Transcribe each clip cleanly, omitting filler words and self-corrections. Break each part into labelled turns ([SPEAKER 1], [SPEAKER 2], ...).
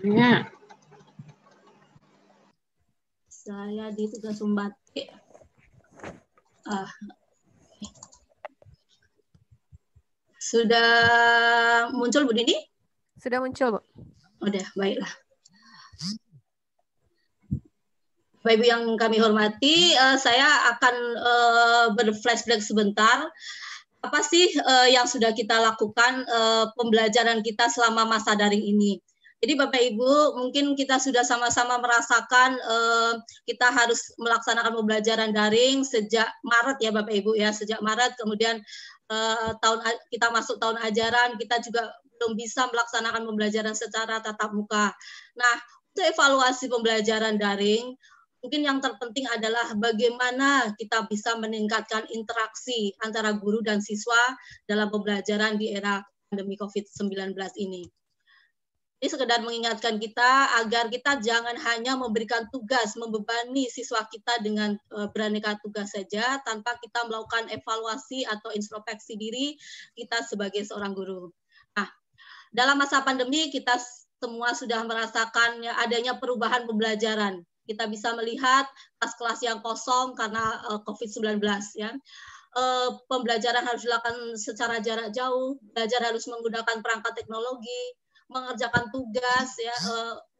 [SPEAKER 1] Ya.
[SPEAKER 2] Saya di Tugas Sumbati. Sudah muncul Bu Dini?
[SPEAKER 3] Sudah muncul, Bu.
[SPEAKER 2] Udah, baiklah. Bapak Ibu yang kami hormati, saya akan berflashback sebentar. Apa sih yang sudah kita lakukan pembelajaran kita selama masa daring ini? Jadi Bapak Ibu, mungkin kita sudah sama-sama merasakan kita harus melaksanakan pembelajaran daring sejak Maret ya Bapak Ibu ya, sejak Maret, kemudian kita masuk tahun ajaran, kita juga belum bisa melaksanakan pembelajaran secara tatap muka. Nah, untuk evaluasi pembelajaran daring, mungkin yang terpenting adalah bagaimana kita bisa meningkatkan interaksi antara guru dan siswa dalam pembelajaran di era pandemi COVID-19 ini. Ini sekedar mengingatkan kita agar kita jangan hanya memberikan tugas, membebani siswa kita dengan beraneka tugas saja tanpa kita melakukan evaluasi atau introspeksi diri kita sebagai seorang guru. Nah, dalam masa pandemi kita semua sudah merasakan adanya perubahan pembelajaran. Kita bisa melihat kelas-kelas yang kosong karena COVID-19 ya. Pembelajaran harus dilakukan secara jarak jauh, belajar harus menggunakan perangkat teknologi, mengerjakan tugas ya,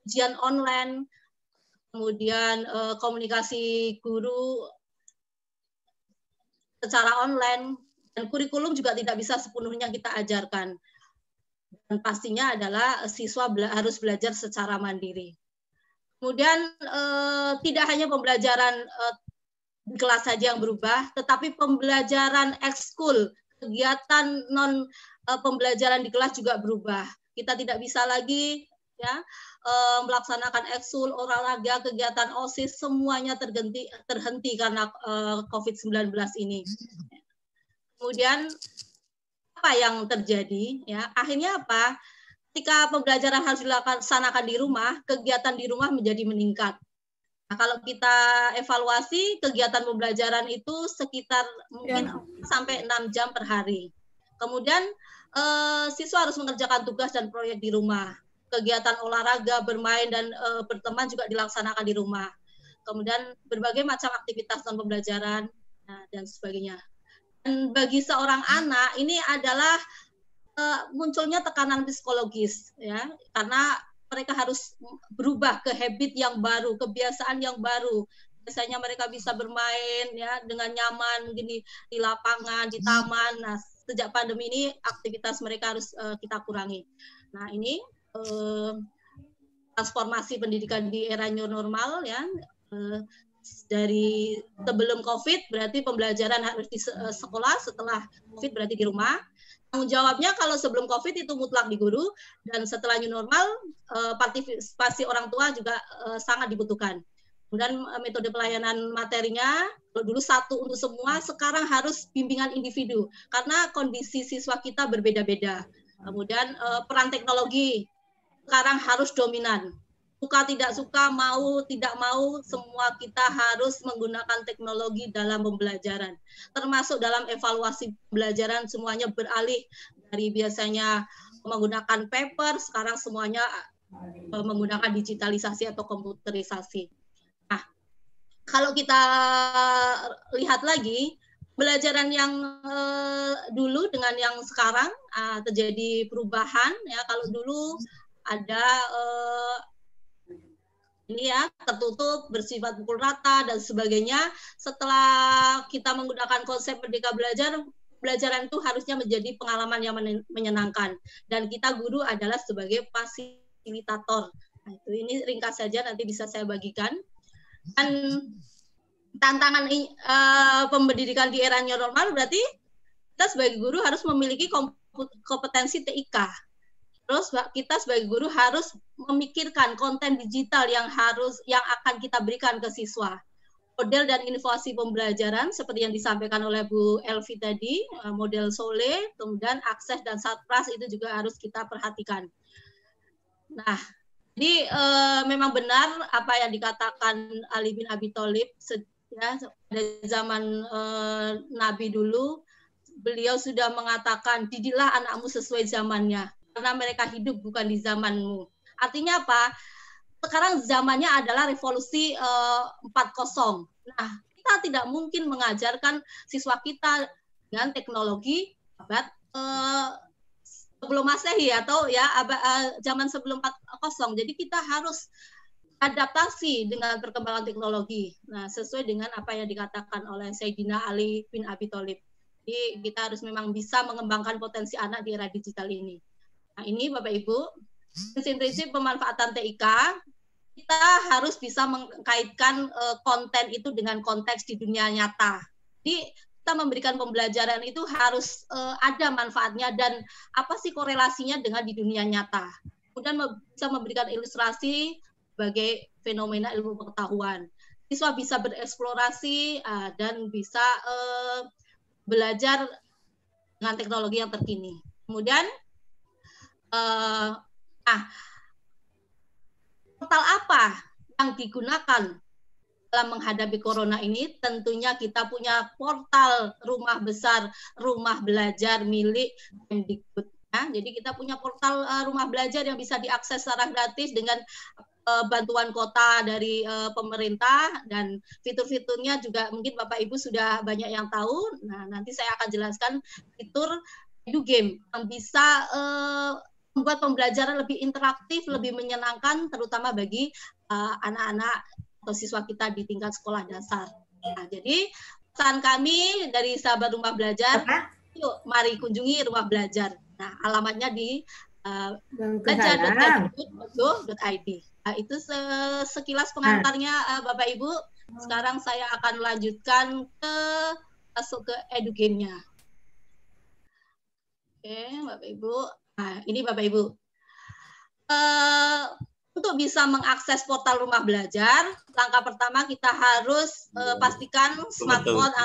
[SPEAKER 2] ujian online, kemudian komunikasi guru secara online, dan kurikulum juga tidak bisa sepenuhnya kita ajarkan. Dan pastinya adalah siswa harus belajar secara mandiri. Kemudian tidak hanya pembelajaran di kelas saja yang berubah, tetapi pembelajaran ekskul, kegiatan non pembelajaran di kelas juga berubah. Kita tidak bisa lagi ya melaksanakan ekskul, olahraga, kegiatan OSIS, semuanya terhenti karena COVID-19 ini. Kemudian apa yang terjadi? Ya, akhirnya apa? Ketika pembelajaran harus dilaksanakan di rumah, kegiatan di rumah menjadi meningkat. Nah, kalau kita evaluasi, kegiatan pembelajaran itu sekitar mungkin sampai 6 jam per hari. Kemudian siswa harus mengerjakan tugas dan proyek di rumah. Kegiatan olahraga, bermain, dan berteman juga dilaksanakan di rumah. Kemudian berbagai macam aktivitas non pembelajaran dan sebagainya. Dan bagi seorang anak ini adalah munculnya tekanan psikologis ya, karena mereka harus berubah ke habit yang baru, kebiasaan yang baru. Biasanya mereka bisa bermain ya dengan nyaman gini di lapangan, di taman. Nah, sejak pandemi ini aktivitas mereka harus kita kurangi. Nah, ini transformasi pendidikan di era new normal ya. Dari sebelum COVID berarti pembelajaran harus di sekolah, setelah COVID berarti di rumah. Tanggung jawabnya kalau sebelum COVID itu mutlak di guru, dan setelah new normal partisipasi orang tua juga sangat dibutuhkan. Kemudian metode pelayanan materinya, dulu satu untuk semua, sekarang harus bimbingan individu, karena kondisi siswa kita berbeda-beda. Kemudian peran teknologi sekarang harus dominan. Suka tidak suka, mau tidak mau, semua kita harus menggunakan teknologi dalam pembelajaran. Termasuk dalam evaluasi pembelajaran, semuanya beralih dari biasanya menggunakan paper, sekarang semuanya menggunakan digitalisasi atau komputerisasi. Nah, kalau kita lihat lagi, pembelajaran yang dulu dengan yang sekarang terjadi perubahan. Ya, kalau dulu ada ini ya tertutup, bersifat pukul rata dan sebagainya. Setelah kita menggunakan konsep Merdeka Belajar, pembelajaran itu harusnya menjadi pengalaman yang menyenangkan, dan kita guru adalah sebagai fasilitator. Nah, itu ini ringkas saja, nanti bisa saya bagikan. Dan tantangan pendidikan di era new normal berarti kita sebagai guru harus memiliki kompetensi TIK. Terus kita sebagai guru harus memikirkan konten digital yang akan kita berikan ke siswa. Model dan inovasi pembelajaran seperti yang disampaikan oleh Bu Elvi tadi, model Sole, kemudian akses dan satpras itu juga harus kita perhatikan. Nah, jadi memang benar apa yang dikatakan Ali bin Abi Thalib, ya, pada zaman Nabi dulu, beliau sudah mengatakan, didiklah anakmu sesuai zamannya, karena mereka hidup bukan di zamanmu. Artinya apa? Sekarang zamannya adalah revolusi 4.0. Nah, kita tidak mungkin mengajarkan siswa kita dengan teknologi abad sebelum Masehi atau ya zaman sebelum 4.0. Jadi kita harus adaptasi dengan perkembangan teknologi. Nah, sesuai dengan apa yang dikatakan oleh Sayyidina Ali bin Abi Thalib. Jadi kita harus memang bisa mengembangkan potensi anak di era digital ini. Nah, ini Bapak Ibu, prinsip-prinsip pemanfaatan TIK, kita harus bisa mengkaitkan konten itu dengan konteks di dunia nyata. Jadi kita memberikan pembelajaran itu harus ada manfaatnya dan apa sih korelasinya dengan di dunia nyata. Kemudian bisa memberikan ilustrasi sebagai fenomena ilmu pengetahuan. Siswa bisa bereksplorasi dan bisa belajar dengan teknologi yang terkini. Kemudian, portal apa yang digunakan dalam menghadapi corona ini? Tentunya kita punya portal rumah besar, rumah belajar milik Kemdikbud. Ya, jadi kita punya portal rumah belajar yang bisa diakses secara gratis dengan bantuan kota dari pemerintah, dan fitur-fiturnya juga mungkin Bapak Ibu sudah banyak yang tahu. Nah, nanti saya akan jelaskan fitur EduGame yang bisa membuat pembelajaran lebih interaktif, lebih menyenangkan, terutama bagi anak-anak atau siswa kita di tingkat sekolah dasar. Nah, jadi pesan kami dari sahabat rumah belajar, yuk mari kunjungi rumah belajar. Nah, alamatnya di belajar.kemdikbud.go.id. Nah, itu sekilas pengantarnya Bapak Ibu. Sekarang saya akan melanjutkan masuk ke EduGame-nya. Oke, Bapak Ibu. Nah, ini Bapak Ibu. Untuk bisa mengakses portal rumah belajar, langkah pertama kita harus pastikan smartphone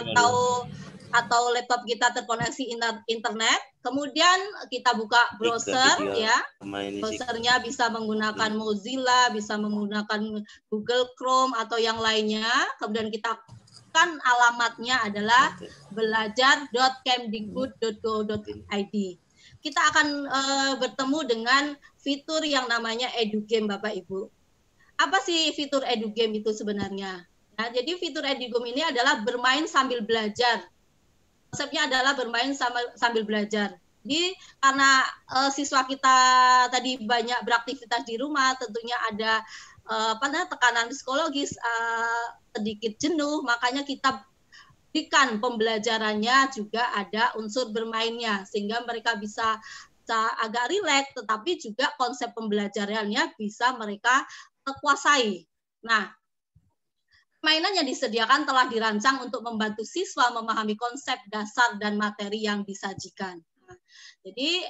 [SPEAKER 2] atau laptop kita terkoneksi internet. Kemudian kita buka browser, ya. Browsernya bisa menggunakan Mozilla, bisa menggunakan Google Chrome atau yang lainnya. Kemudian kita kan alamatnya adalah belajar.kemdikbud.go.id. Kita akan bertemu dengan fitur yang namanya EduGame, Bapak Ibu. Apa sih fitur EduGame itu sebenarnya? Nah, jadi fitur EduGame ini adalah bermain sambil belajar. Konsepnya adalah bermain sambil belajar. Jadi karena siswa kita tadi banyak beraktivitas di rumah, tentunya ada tekanan psikologis, sedikit jenuh, makanya kita berikan pembelajarannya juga ada unsur bermainnya, sehingga mereka bisa agak rileks, tetapi juga konsep pembelajarannya bisa mereka kuasai. Nah, mainan yang disediakan telah dirancang untuk membantu siswa memahami konsep dasar dan materi yang disajikan. Nah, jadi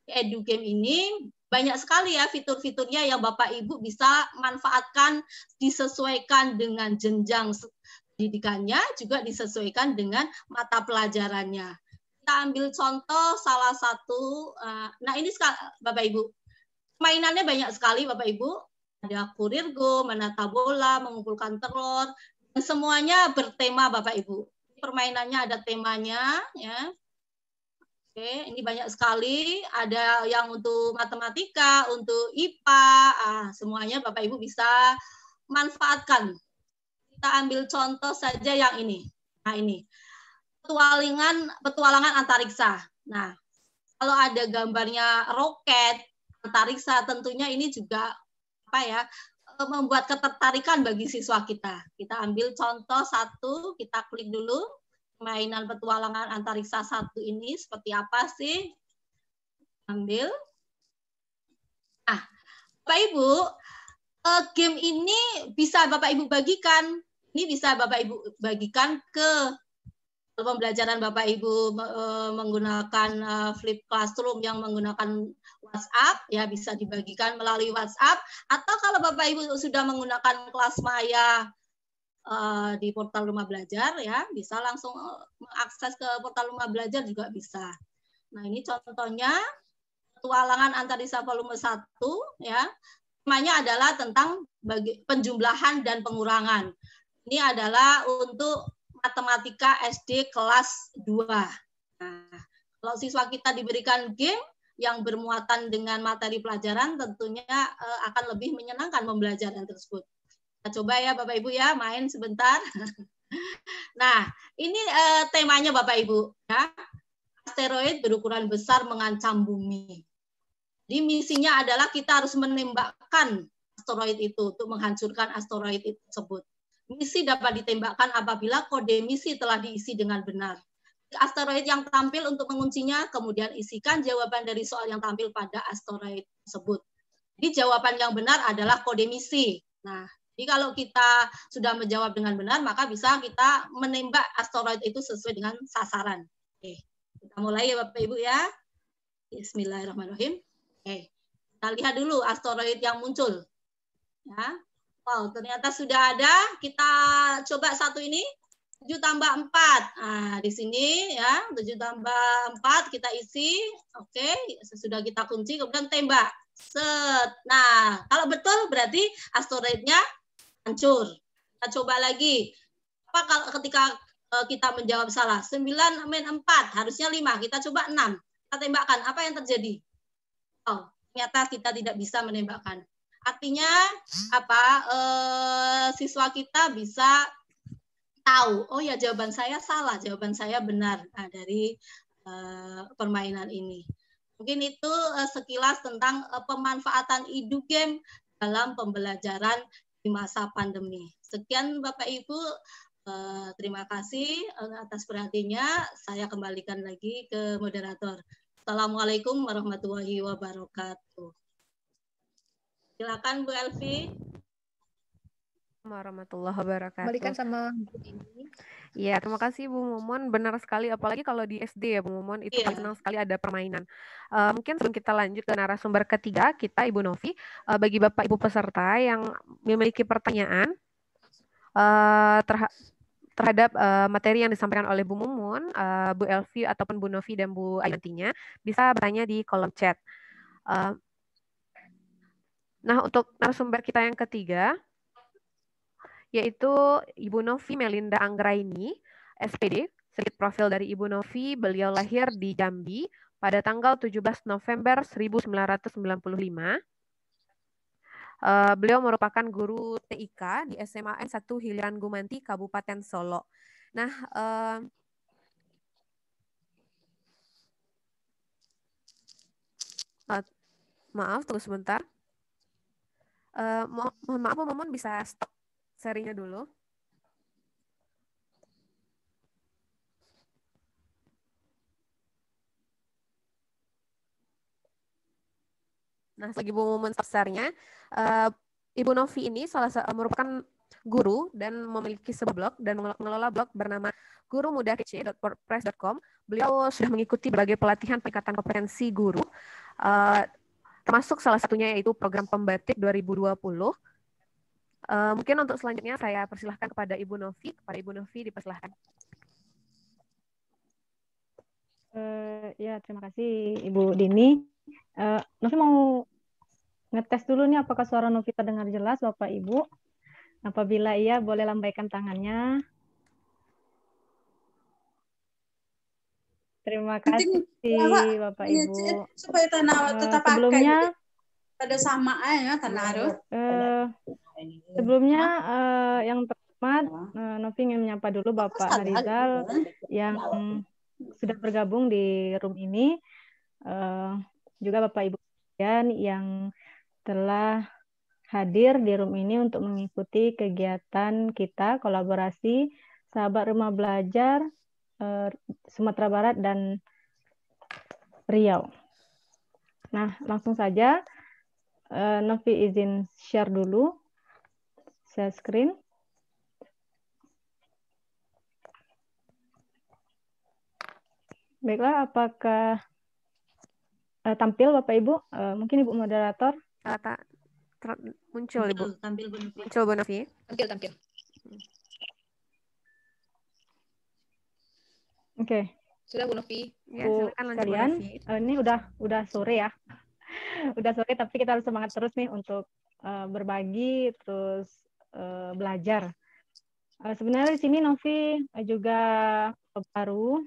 [SPEAKER 2] EduGame ini banyak sekali ya fitur-fiturnya yang Bapak Ibu bisa manfaatkan, disesuaikan dengan jenjang pendidikannya, juga disesuaikan dengan mata pelajarannya. Kita ambil contoh salah satu, nah ini Bapak Ibu, mainannya banyak sekali Bapak Ibu. Ada kurir go, menata bola, mengumpulkan telur, dan semuanya bertema Bapak Ibu. Permainannya ada temanya, ya. Oke, ini banyak sekali. Ada yang untuk matematika, untuk IPA, semuanya Bapak Ibu bisa manfaatkan. Kita ambil contoh saja yang ini. Nah ini, petualangan antariksa. Nah, kalau ada gambarnya roket, antariksa, tentunya ini juga membuat ketertarikan bagi siswa kita. Kita ambil contoh satu, kita klik dulu mainan petualangan antariksa 1 ini seperti apa sih? Ambil. Nah, Bapak Ibu, game ini bisa Bapak Ibu bagikan. Ini bisa Bapak Ibu bagikan ke pembelajaran Bapak Ibu menggunakan flip classroom yang menggunakan WhatsApp, ya bisa dibagikan melalui WhatsApp, atau kalau Bapak Ibu sudah menggunakan kelas maya di portal Rumah Belajar, ya bisa langsung mengakses ke portal Rumah Belajar juga bisa. Nah, ini contohnya petualangan antariksa volume 1, ya. Temanya adalah tentang penjumlahan dan pengurangan. Ini adalah untuk matematika SD kelas 2. Nah, kalau siswa kita diberikan game yang bermuatan dengan materi pelajaran, tentunya akan lebih menyenangkan pembelajaran tersebut. Kita coba ya Bapak Ibu ya, main sebentar. Nah, ini temanya Bapak Ibu ya. Asteroid berukuran besar mengancam bumi. Jadi misinya adalah kita harus menembakkan asteroid itu untuk menghancurkan asteroid tersebut. Misi dapat ditembakkan apabila kode misi telah diisi dengan benar. Asteroid yang tampil untuk menguncinya, kemudian isikan jawaban dari soal yang tampil pada asteroid tersebut. Jadi jawaban yang benar adalah kode misi. Nah, jadi kalau kita sudah menjawab dengan benar, maka bisa kita menembak asteroid itu sesuai dengan sasaran. Oke, kita mulai ya Bapak Ibu ya. Bismillahirrahmanirrahim. Oke, kita lihat dulu asteroid yang muncul. Ya. Wow, ternyata sudah ada. Kita coba satu ini. 7 tambah 4. Nah, di sini ya, 7 tambah 4 kita isi. Oke, sudah kita kunci, kemudian tembak. Set. Nah, kalau betul berarti asteroidnya hancur. Kita coba lagi. Apa kalau ketika kita menjawab salah? 9 min 4, harusnya 5. Kita coba 6. Kita tembakkan. Apa yang terjadi? Oh, ternyata kita tidak bisa menembakkan. Artinya apa? Siswa kita bisa tahu, oh ya jawaban saya salah, jawaban saya benar dari permainan ini. Mungkin itu sekilas tentang pemanfaatan e-game dalam pembelajaran di masa pandemi. Sekian Bapak Ibu, terima kasih atas perhatiannya. Saya kembalikan lagi ke moderator. Assalamualaikum warahmatullahi wabarakatuh. Silakan Bu Elvi.
[SPEAKER 1] Warahmatullahi wabarakatuh.
[SPEAKER 3] Kembalikan sama Bu Dini.
[SPEAKER 1] Iya, terima kasih Bu Momon. Benar sekali, apalagi kalau di SD ya Bu Momon, itu paling senang sekali ada permainan. Mungkin sebelum kita lanjut ke narasumber ketiga, kita Ibu Novi, bagi Bapak Ibu peserta yang memiliki pertanyaan terhadap materi yang disampaikan oleh Bu Mumun, Bu Elvi ataupun Bu Novi dan Bu Ayantinya, bisa bertanya di kolom chat. Nah, untuk narasumber kita yang ketiga, yaitu Ibu Novi Melinda Anggraini, SPD. Sedikit profil dari Ibu Novi, beliau lahir di Jambi pada tanggal 17 November 1995. Beliau merupakan guru TIK di SMA N1 Hiliran Gumanti, Kabupaten Solo. Nah, maaf, tunggu sebentar. Mohon maaf, Momon bisa stop sharingnya dulu. Nah, selagi Bu Momon stop share-nya, Ibu Novi ini merupakan guru dan memiliki sebuah blog dan mengelola blog bernama gurumudakece.wordpress.com. Beliau sudah mengikuti berbagai pelatihan peningkatan kompetensi guru, termasuk salah satunya yaitu program Pembatik 2020. Mungkin untuk selanjutnya saya persilahkan kepada Ibu Novi. Kepada Ibu Novi dipersilahkan.
[SPEAKER 3] Ya, terima kasih Ibu Dini. Novi mau ngetes dulu nih apakah suara Novi terdengar jelas Bapak Ibu. Apabila iya boleh lambaikan tangannya. Terima kasih Bapak Ibu.
[SPEAKER 4] Supaya tanah tetap
[SPEAKER 3] sebelumnya
[SPEAKER 4] pada sama ya tanah
[SPEAKER 3] sebelumnya yang pertama Novi ingin menyapa dulu Bapak Harizal yang sudah bergabung di room ini, juga Bapak Ibu yang telah hadir di room ini untuk mengikuti kegiatan kita kolaborasi Sahabat Rumah Belajar Sumatera Barat dan Riau. Nah, langsung saja Novi izin share dulu, share screen. Baiklah, apakah tampil Bapak Ibu? Mungkin Ibu moderator.
[SPEAKER 1] Muncul Ibu.
[SPEAKER 2] Tampil Bu Novi.
[SPEAKER 1] Muncul Bu Novi.
[SPEAKER 5] Tampil.
[SPEAKER 3] Oke.
[SPEAKER 5] Sudah Bu Novi.
[SPEAKER 1] Ya,
[SPEAKER 3] Bu
[SPEAKER 1] silakan lanjut Bu
[SPEAKER 3] sekalian,
[SPEAKER 1] Novi.
[SPEAKER 3] ini udah sore ya. Udah sore tapi kita harus semangat terus nih untuk berbagi terus belajar. Sebenarnya di sini Novi juga baru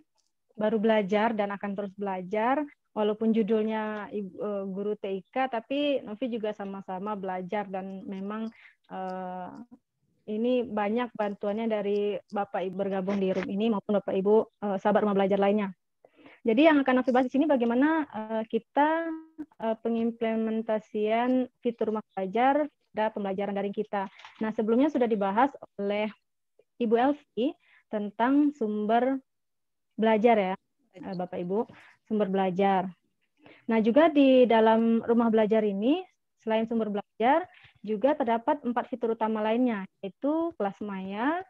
[SPEAKER 3] belajar dan akan terus belajar. Walaupun judulnya guru TIK, tapi Novi juga sama-sama belajar dan memang ini banyak bantuannya dari Bapak Ibu bergabung di room ini maupun Bapak Ibu sahabat rumah belajar lainnya. Jadi yang akan Novi bahas di sini bagaimana kita pengimplementasian fitur rumah belajar pada pembelajaran daring kita. Nah, sebelumnya sudah dibahas oleh Ibu Elvi tentang sumber belajar ya, Bapak Ibu, sumber belajar. Nah, juga di dalam rumah belajar ini, selain sumber belajar, juga terdapat 4 fitur utama lainnya, yaitu kelas maya,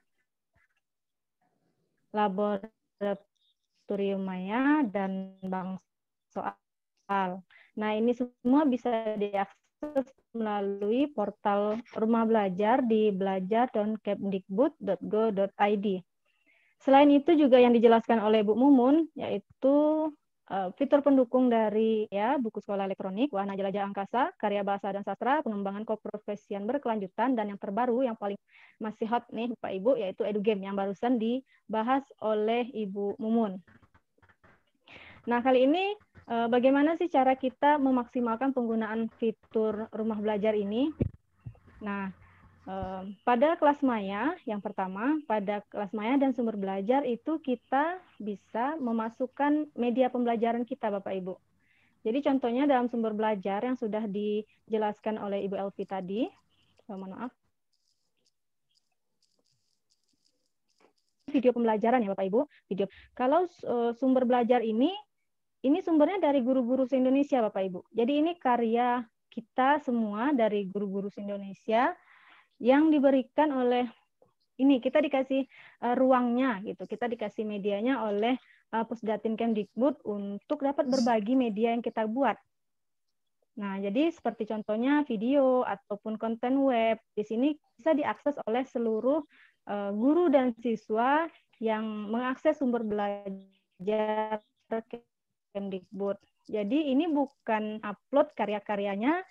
[SPEAKER 3] laboratorium maya, dan bank soal. Nah, ini semua bisa diakses melalui portal rumah belajar di belajar.kemdikbud.go.id. Selain itu juga yang dijelaskan oleh Bu Mumun, yaitu fitur pendukung dari buku sekolah elektronik, Wahana Jelajah Angkasa, karya bahasa dan sastra, pengembangan keprofesian berkelanjutan, dan yang terbaru yang paling masih hot nih Bapak Ibu, yaitu EduGame yang barusan dibahas oleh Ibu Mumun. Nah, kali ini bagaimana sih cara kita memaksimalkan penggunaan fitur rumah belajar ini? Nah, pada kelas maya, yang pertama, pada kelas maya dan sumber belajar itu kita bisa memasukkan media pembelajaran kita, Bapak Ibu. Jadi contohnya dalam sumber belajar yang sudah dijelaskan oleh Ibu Elvi tadi, mohon maaf, video pembelajaran ya Bapak Ibu, video. Kalau sumber belajar ini sumbernya dari guru-guru se-Indonesia Bapak Ibu. Jadi ini karya kita semua dari guru-guru se-Indonesia yang diberikan oleh ini, kita dikasih ruangnya gitu, kita dikasih medianya oleh Pusdatin Kemdikbud untuk dapat berbagi media yang kita buat. Nah, jadi seperti contohnya video ataupun konten web, di sini bisa diakses oleh seluruh guru dan siswa yang mengakses sumber belajar Kemdikbud. Jadi ini bukan upload karya-karyanya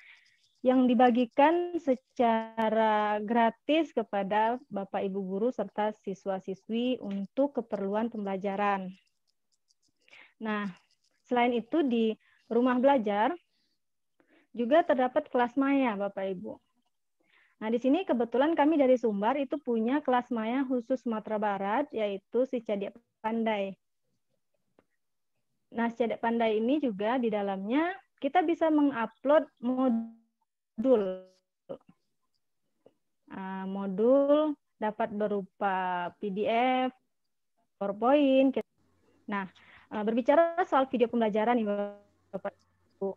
[SPEAKER 3] yang dibagikan secara gratis kepada Bapak Ibu guru serta siswa-siswi untuk keperluan pembelajaran. Nah, selain itu di rumah belajar juga terdapat kelas maya Bapak Ibu. Nah, di sini kebetulan kami dari Sumbar itu punya kelas maya khusus Sumatera Barat, yaitu si Cadik Pandai. Nah, si Cadik Pandai ini juga di dalamnya kita bisa mengupload modul dapat berupa PDF, PowerPoint. Nah, berbicara soal video pembelajaran nih Bapak Ibu,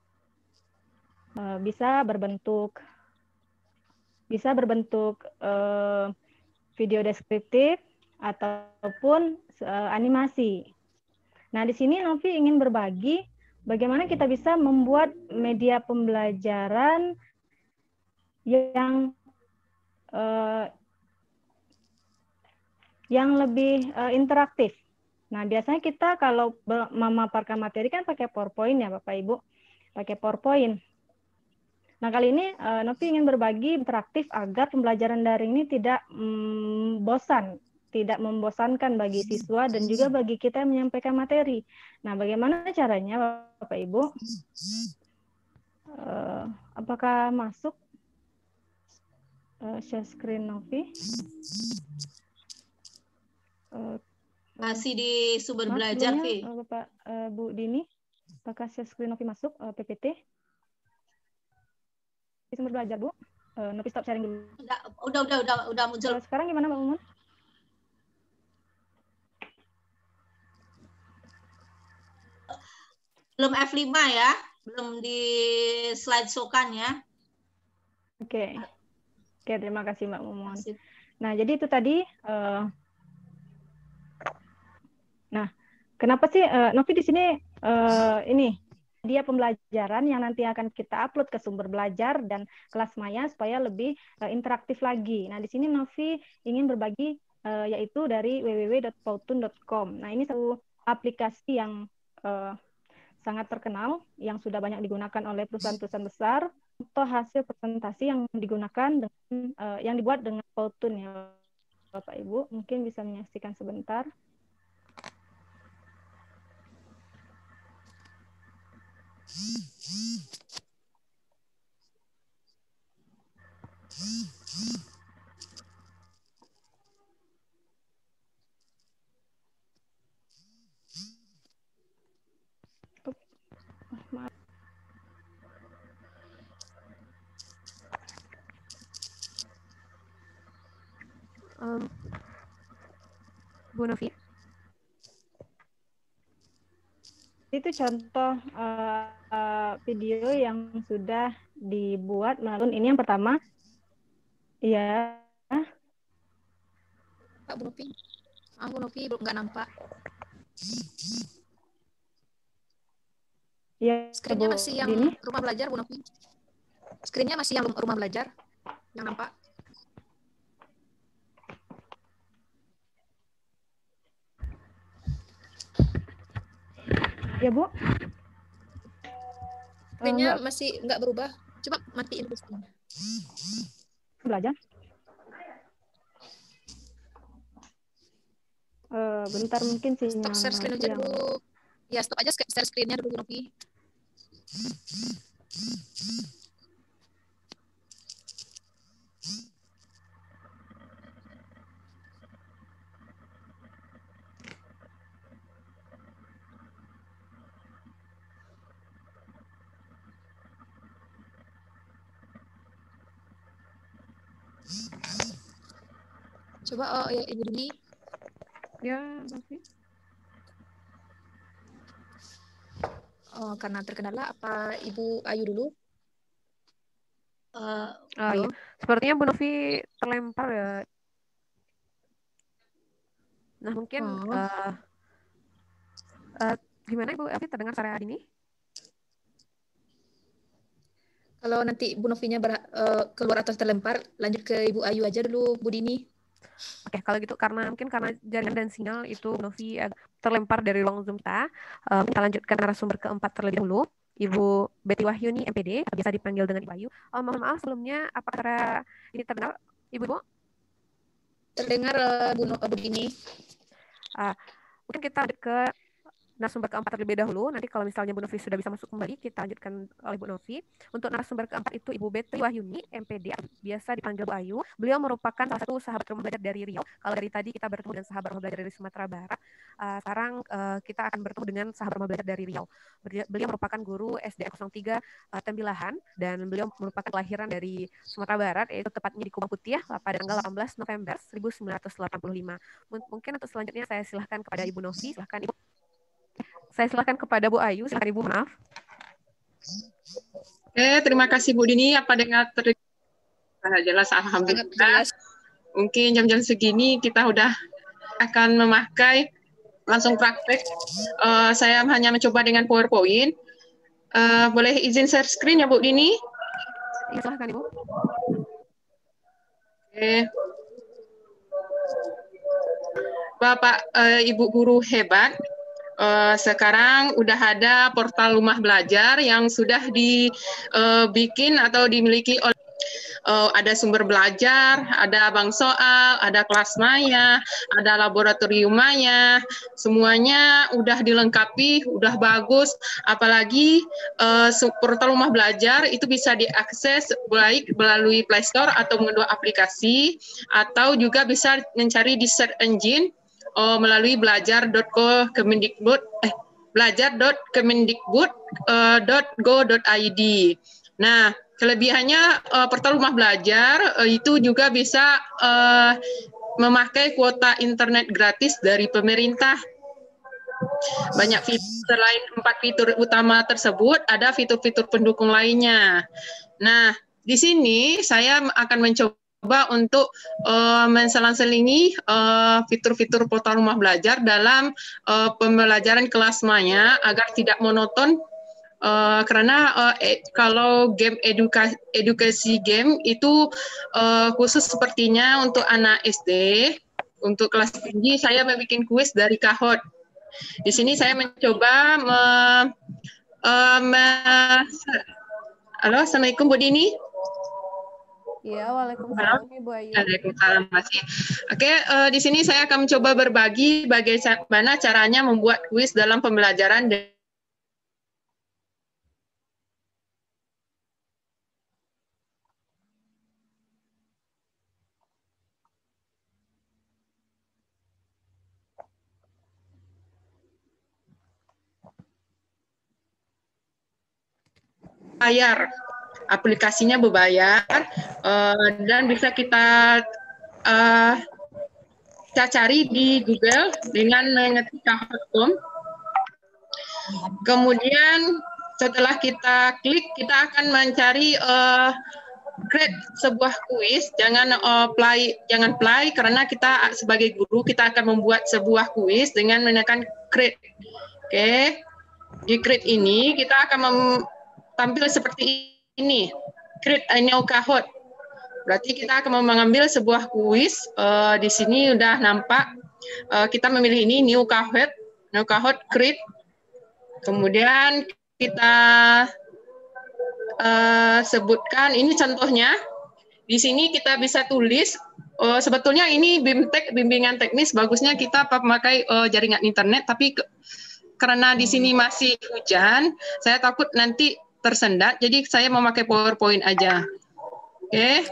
[SPEAKER 3] bisa berbentuk video deskriptif ataupun animasi. Nah, di sini Novi ingin berbagi bagaimana kita bisa membuat media pembelajaran yang lebih interaktif. Nah, biasanya kita kalau memaparkan materi kan pakai PowerPoint ya Bapak Ibu, pakai PowerPoint. Nah, kali ini Novi ingin berbagi interaktif agar pembelajaran daring ini tidak membosankan bagi siswa dan juga bagi kita yang menyampaikan materi. Nah, bagaimana caranya Bapak Ibu? Apakah masuk share screen Novi?
[SPEAKER 2] Masih di sumber belajar, Vi.
[SPEAKER 3] Bapak Bu Dini, apakah share screen Novi masuk PPT? Di sumber belajar, Bu. Novi stop sharing dulu.
[SPEAKER 2] Udah muncul.
[SPEAKER 3] Sekarang gimana, Mbak Mumun?
[SPEAKER 2] Belum F5 ya, belum di slide show-kan ya.
[SPEAKER 3] Oke, terima kasih Mbak Mumun. Nah, jadi itu tadi. Nah, kenapa sih Novi di sini ini dia pembelajaran yang nanti akan kita upload ke sumber belajar dan kelas maya supaya lebih interaktif lagi. Nah, di sini Novi ingin berbagi yaitu dari www.pautun.com. Nah, ini satu aplikasi yang sangat terkenal yang sudah banyak digunakan oleh perusahaan-perusahaan besar. Contoh hasil presentasi yang digunakan dengan yang dibuat dengan Pautun ya, Bapak Ibu. Mungkin bisa menyaksikan sebentar.
[SPEAKER 1] Bu Novi.
[SPEAKER 3] Itu contoh video yang sudah dibuat melalui ini yang pertama. Iya.
[SPEAKER 5] Pak Bu Novi. Bu Novi belum nggak nampak.
[SPEAKER 3] Ya,
[SPEAKER 5] Screen-nya
[SPEAKER 3] Bu
[SPEAKER 5] masih yang
[SPEAKER 3] Dini.
[SPEAKER 5] rumah belajar, Bu Novi. Screen-nya masih yang rumah belajar yang nampak.
[SPEAKER 3] Ya, Bu.
[SPEAKER 5] Screen-nya masih nggak berubah. Coba matiin screen.
[SPEAKER 3] Belajar. Bentar mungkin sinyal
[SPEAKER 5] Stop share screen aja
[SPEAKER 3] yang...
[SPEAKER 5] dulu. Ya, stop aja share screen-nya dulu, Bu Novi. Coba ya, Ibu Dini.
[SPEAKER 1] Ya, Novi.
[SPEAKER 5] Oh, karena terkendala, apa Ibu Ayu dulu?
[SPEAKER 1] Iya. Sepertinya Bu Novi terlempar ya. Nah, mungkin gimana Ibu Elvi, terdengar suara ini?
[SPEAKER 5] Kalau nanti Bu Novinya keluar atau terlempar, lanjut ke Ibu Ayu aja dulu, Bu Dini.
[SPEAKER 1] Oke, kalau gitu karena jaringan dan sinyal itu Novi terlempar dari ruang Zoom kita. Kita lanjutkan narasumber keempat terlebih dahulu. Ibu Betty Wahyuni, MPD, biasa dipanggil dengan Ibu Ayu. Mohon maaf sebelumnya, apakah ini terdengar, Ibu?
[SPEAKER 5] Terdengar, Bu Dini.
[SPEAKER 1] Mungkin kita lanjut ke narasumber keempat terlebih dahulu. Nanti kalau misalnya Bu Novi sudah bisa masuk kembali, kita lanjutkan oleh Bu Novi. Untuk narasumber keempat itu Ibu Betty Wahyuni, MPD, biasa dipanggil Bu Ayu. Beliau merupakan salah satu sahabat rumah belajar dari Riau. Kalau dari tadi kita bertemu dengan sahabat rumah belajar dari Sumatera Barat, sekarang kita akan bertemu dengan sahabat rumah belajar dari Riau. Beliau merupakan guru SD 03 Tembilahan, dan beliau merupakan kelahiran dari Sumatera Barat, yaitu tepatnya di Kubang Putih pada tanggal 18 November 1985. Mungkin untuk selanjutnya saya silahkan kepada Ibu Novi. Silahkan Ibu. Saya silakan kepada Bu Ayu. Silakan Ibu, maaf.
[SPEAKER 6] Terima kasih Bu Dini. Apa dengar jelas? Alhamdulillah.
[SPEAKER 5] Jelas.
[SPEAKER 6] Mungkin jam-jam segini kita udah akan memakai langsung praktek. Saya hanya mencoba dengan PowerPoint. Boleh izin share screen ya Bu Dini?
[SPEAKER 1] Ya, silakan Ibu.
[SPEAKER 6] Bapak Ibu guru hebat. Sekarang udah ada portal rumah belajar yang sudah dibikin atau dimiliki oleh ada sumber belajar, ada bank soal, ada kelas maya, ada laboratorium maya, semuanya udah dilengkapi, udah bagus. Apalagi portal rumah belajar itu bisa diakses baik melalui Play Store atau mengunduh aplikasi, atau juga bisa mencari di search engine melalui belajar.kemendikbud.go.id. Nah, kelebihannya portal rumah belajar itu juga bisa memakai kuota internet gratis dari pemerintah. Banyak fitur, selain 4 fitur utama tersebut, ada fitur-fitur pendukung lainnya. Nah, di sini saya akan mencoba untuk menselang-selingi fitur-fitur portal rumah belajar dalam pembelajaran kelas maya agar tidak monoton. Karena kalau game edukasi game itu khusus sepertinya untuk anak SD, untuk kelas tinggi saya membuat kuis dari Kahoot. Di sini saya mencoba halo, Assalamualaikum Bu Dini.
[SPEAKER 1] Iya, waalaikumsalam Ibu Ayu.
[SPEAKER 6] Waalaikumsalam masih. Oke, di sini saya akan mencoba berbagi bagaimana caranya membuat kuis dalam pembelajaran berbayar. Aplikasinya berbayar dan bisa kita cari di Google dengan mengetik Kahoot.com. Kemudian setelah kita klik, kita akan mencari create sebuah kuis. Jangan play karena kita sebagai guru kita akan membuat sebuah kuis dengan menekan create. Oke. Di create ini kita akan tampil seperti ini, create a new Kahoot. Berarti kita akan mengambil sebuah kuis. Di sini udah nampak. Kita memilih ini new Kahoot create. Kemudian kita sebutkan ini contohnya. Di sini kita bisa tulis. Sebetulnya ini BIMTEK, bimbingan teknis. Bagusnya kita memakai jaringan internet. Tapi karena di sini masih hujan, saya takut nanti tersendat, jadi saya memakai PowerPoint aja. Oke.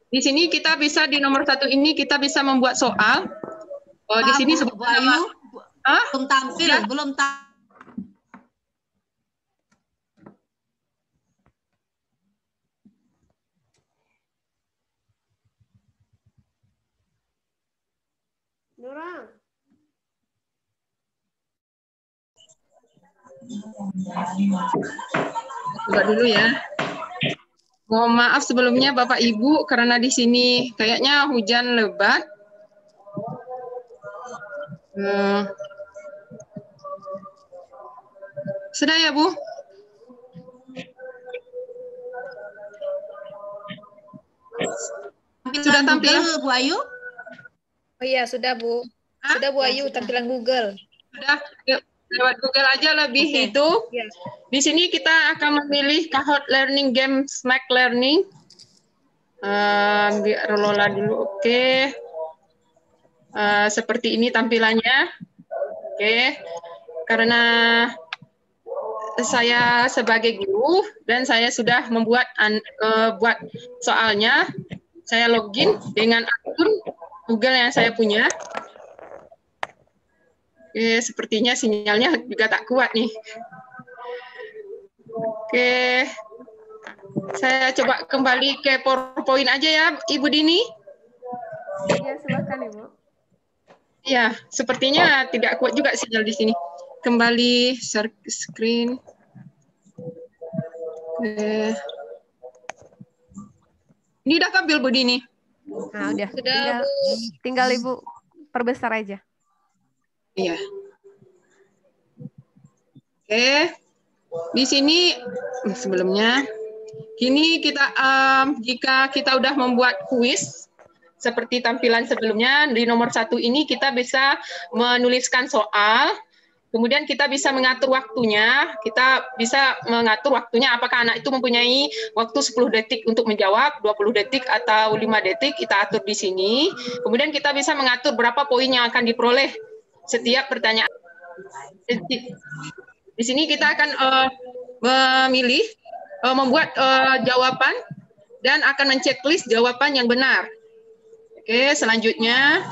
[SPEAKER 6] Di sini kita bisa di nomor 1 ini kita bisa membuat soal. Di sini sebetulnya
[SPEAKER 2] belum tampil, ya? Belum tampil.
[SPEAKER 1] Nurang.
[SPEAKER 6] Coba dulu ya. Mohon maaf sebelumnya Bapak Ibu karena di sini kayaknya hujan lebat. Sudah ya Bu? Sudah tampil
[SPEAKER 2] Bu Ayu?
[SPEAKER 5] Oh iya, sudah Bu. Sudah Bu Ayu, tampilan Google.
[SPEAKER 6] Sudah. Lewat Google aja lebih itu.
[SPEAKER 5] Ya.
[SPEAKER 6] Di sini kita akan memilih Kahoot Learning Game Smart Learning. Biar Lola dulu. Oke. Seperti ini tampilannya. Oke. Karena saya sebagai guru dan saya sudah membuat buat soalnya, saya login dengan akun Google yang saya punya. Oke, sepertinya sinyalnya juga tak kuat nih. Oke, saya coba kembali ke PowerPoint aja ya, Ibu Dini.
[SPEAKER 1] Iya, silakan Ibu.
[SPEAKER 6] Ya, sepertinya tidak kuat juga sinyal di sini. Kembali share screen. Oke. Ini udah tampil Bu Dini.
[SPEAKER 1] Nah, udah. Tinggal Ibu perbesar aja.
[SPEAKER 6] Iya. Oke. Di sini sebelumnya kini kita jika kita udah membuat kuis seperti tampilan sebelumnya di nomor 1 ini kita bisa menuliskan soal. Kemudian kita bisa mengatur waktunya, kita bisa mengatur waktunya apakah anak itu mempunyai waktu 10 detik untuk menjawab, 20 detik atau 5 detik, kita atur di sini. Kemudian kita bisa mengatur berapa poin yang akan diperoleh setiap pertanyaan. Di sini kita akan memilih, membuat jawaban dan akan menceklis jawaban yang benar. Oke, selanjutnya.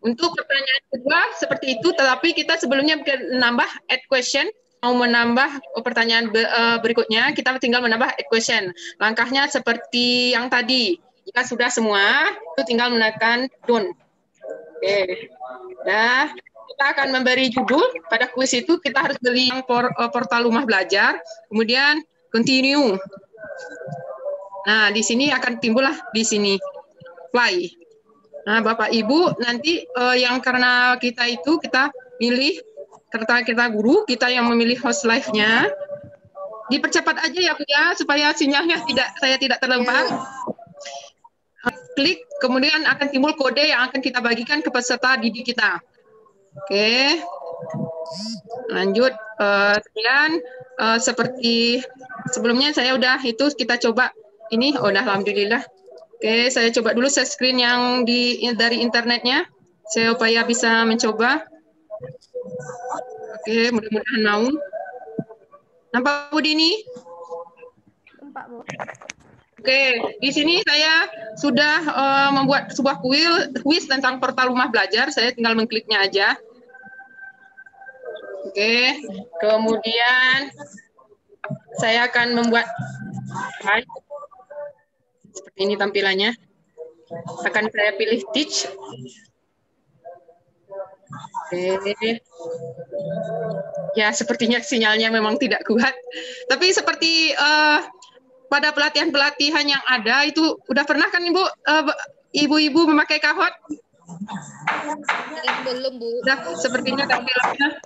[SPEAKER 6] Untuk pertanyaan kedua seperti itu, tetapi kita sebelumnya menambah add question, mau menambah pertanyaan berikutnya, kita tinggal menambah add question. Langkahnya seperti yang tadi, jika sudah semua, itu tinggal menekan done. Oke, nah kita akan memberi judul pada kuis itu, kita harus beli portal rumah belajar, kemudian continue. Nah, di sini akan timbullah di sini fly. Nah, Bapak Ibu nanti yang karena kita milih, karena kita guru, kita yang memilih host live-nya, dipercepat aja ya Bu ya, supaya sinyalnya saya tidak terlempar. Klik, kemudian akan timbul kode yang akan kita bagikan ke peserta didik kita. Oke, lanjut. Kemudian seperti sebelumnya saya udah itu kita coba ini, udah alhamdulillah. Oke, saya coba dulu share screen yang dari internetnya, saya upaya bisa mencoba. Oke, mudah-mudahan mau. Nampak Bu Dini?
[SPEAKER 1] Nampak Bu.
[SPEAKER 6] Oke, di sini saya sudah membuat sebuah kuis tentang portal rumah belajar. Saya tinggal mengkliknya aja. Oke, kemudian saya akan membuat slide. Seperti ini tampilannya. Akan saya pilih teach. Oke. Ya, sepertinya sinyalnya memang tidak kuat. Tapi seperti pada pelatihan-pelatihan yang ada itu udah pernah kan Ibu, ibu-ibu memakai kahot?
[SPEAKER 5] Belum Bu.
[SPEAKER 6] Udah, sepertinya tampilannya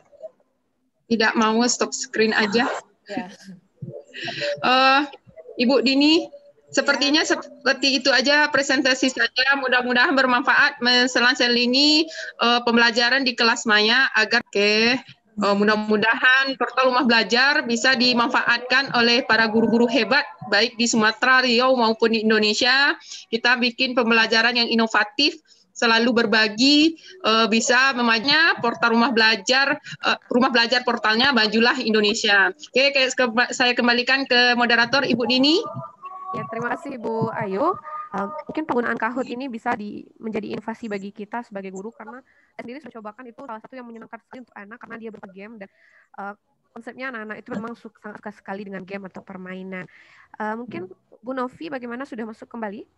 [SPEAKER 6] tidak mau stop screen aja.
[SPEAKER 5] Ya.
[SPEAKER 6] Ibu Dini, sepertinya seperti itu aja presentasi saja. Mudah-mudahan bermanfaat menselang-selingi pembelajaran di kelas maya agar mudah-mudahan portal rumah belajar bisa dimanfaatkan oleh para guru-guru hebat baik di Sumatera, Riau maupun di Indonesia. Kita bikin pembelajaran yang inovatif, selalu berbagi, bisa memajunya portal rumah belajar portalnya Majulah Indonesia. Oke, saya kembalikan ke moderator Ibu Dini.
[SPEAKER 1] Ya, terima kasih Bu Ayu. Mungkin penggunaan Kahoot ini bisa menjadi inovasi bagi kita sebagai guru karena saya sendiri sudah cobakan, itu salah satu yang menyenangkan sekali untuk anak karena dia bergame dan konsepnya anak-anak itu memang sangat suka sekali dengan game atau permainan. Mungkin Bu Novi bagaimana, sudah masuk kembali?